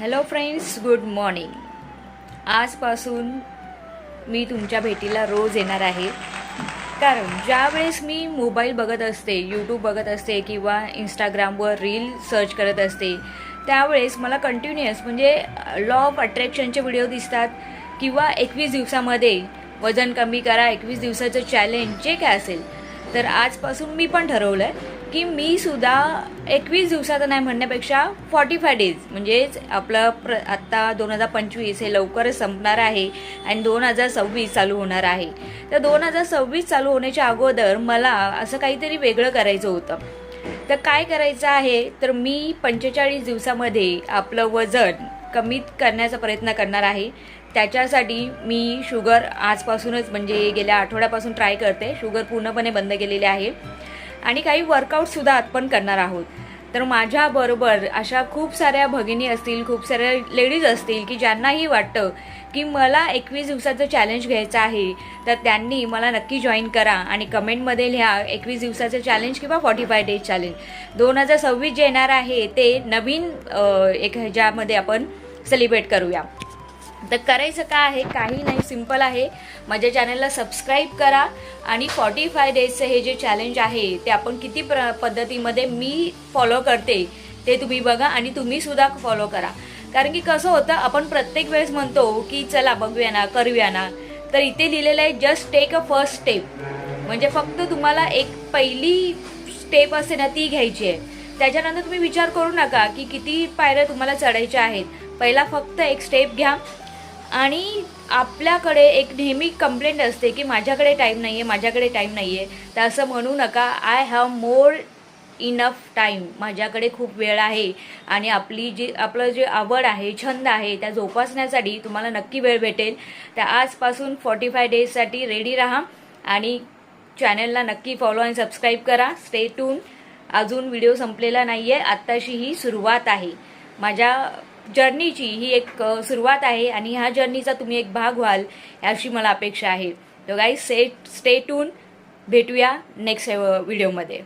Hello friends, good morning. आजपासून मी तुमच्या भेटीला रोज येणार आहे. कारण ज्यावेळेस मी मोबाईल बघत असते, यूट्यूब बघत असते किंवा इंस्टाग्रामवर रील सर्च करत असते, त्यावेळेस मला कंटिन्युअस म्हणजे लॉ ऑफ अट्रॅक्शनचे व्हिडिओ दिसतात किंवा 21 दिवसामध्ये वजन कमी करा, 21 दिवसाचं चॅलेंज जे काय असेल. तर आजपासून मी पण ठरवलं आहे की मी सुद्धा 21 दिवसाचं नाही म्हणण्यापेक्षा 45 डेज म्हणजेच आपलं आत्ता 2025 हे लवकरच संपणार आहे आणि 2026 चालू होणार आहे. तर 2026 चालू होण्याच्या अगोदर मला असं काहीतरी वेगळं करायचं होतं. तर काय करायचं आहे, तर मी 45 दिवसामध्ये आपलं वजन कमी करण्याचा प्रयत्न करणार आहे. त्याच्यासाठी मी शुगर आजपासूनच म्हणजे गेल्या आठवड्यापासून ट्राय करते. शुगर पूर्णपणे बंद केलेली आहे आणि काही वर्कआउटसुद्धा आपण करणार आहोत. तर माझ्याबरोबर अशा खूप साऱ्या भगिनी असतील, खूप साऱ्या लेडीज असतील की ज्यांनाही वाटतं की मला 21 दिवसाचं चॅलेंज घ्यायचं आहे, तर त्यांनी मला नक्की जॉईन करा आणि कमेंटमध्ये लिहा 21 दिवसाचं चॅलेंज किंवा 45 डेज चॅलेंज. 2026 जे येणार आहे ते नवीन एक ह्याच्यामध्ये आपण सेलिब्रेट करूया. तर करायचं काय आहे, काही नाही, सिम्पल आहे. माझ्या चॅनलला सबस्क्राईब करा आणि 45 डेजचं हे जे चॅलेंज आहे ते आपण किती पद्धतीमध्ये मी फॉलो करते ते तुम्ही बघा आणि तुम्हीसुद्धा फॉलो करा. कारण की कसं होतं, आपण प्रत्येक वेळेस म्हणतो की चला बघूया ना, करूया ना. तर इथे लिहिलेलं आहे just take a first step. म्हणजे फक्त तुम्हाला एक पहिली स्टेप असते ना ती घ्यायची आहे. त्याच्यानंतर तुम्ही विचार करू नका की किती पायऱ्या तुम्हाला चढायच्या आहेत. पहिला फक्त एक स्टेप घ्या. आणि आपल्याकडे एक नेहमी कंप्लेंट असते की माझ्याकडे टाईम नाही आहे, माझ्याकडे टाईम नाही आहे. तर असं म्हणू नका. I have more enough time. माझ्याकडे खूप वेळ आहे आणि आपलं जे आवड आहे, छंद आहे, त्या जोपासण्यासाठी तुम्हाला नक्की वेळ भेटेल. तर आजपासून 45 डेजसाठी रेडी राहा आणि चॅनलला नक्की फॉलो आणि सबस्क्राईब करा. Stay tune. अजून व्हिडिओ संपलेला नाही आहे, आत्ताशी ही सुरुवात आहे. माझ्या जर्नीची ही एक सुरुवात आहे आणि ह्या जर्नीचा तुम्ही एक भाग व्हाल अशी मला अपेक्षा आहे. तर गाईज स्टे ट्यून. भेटूया नेक्स्ट व्हिडिओमध्ये.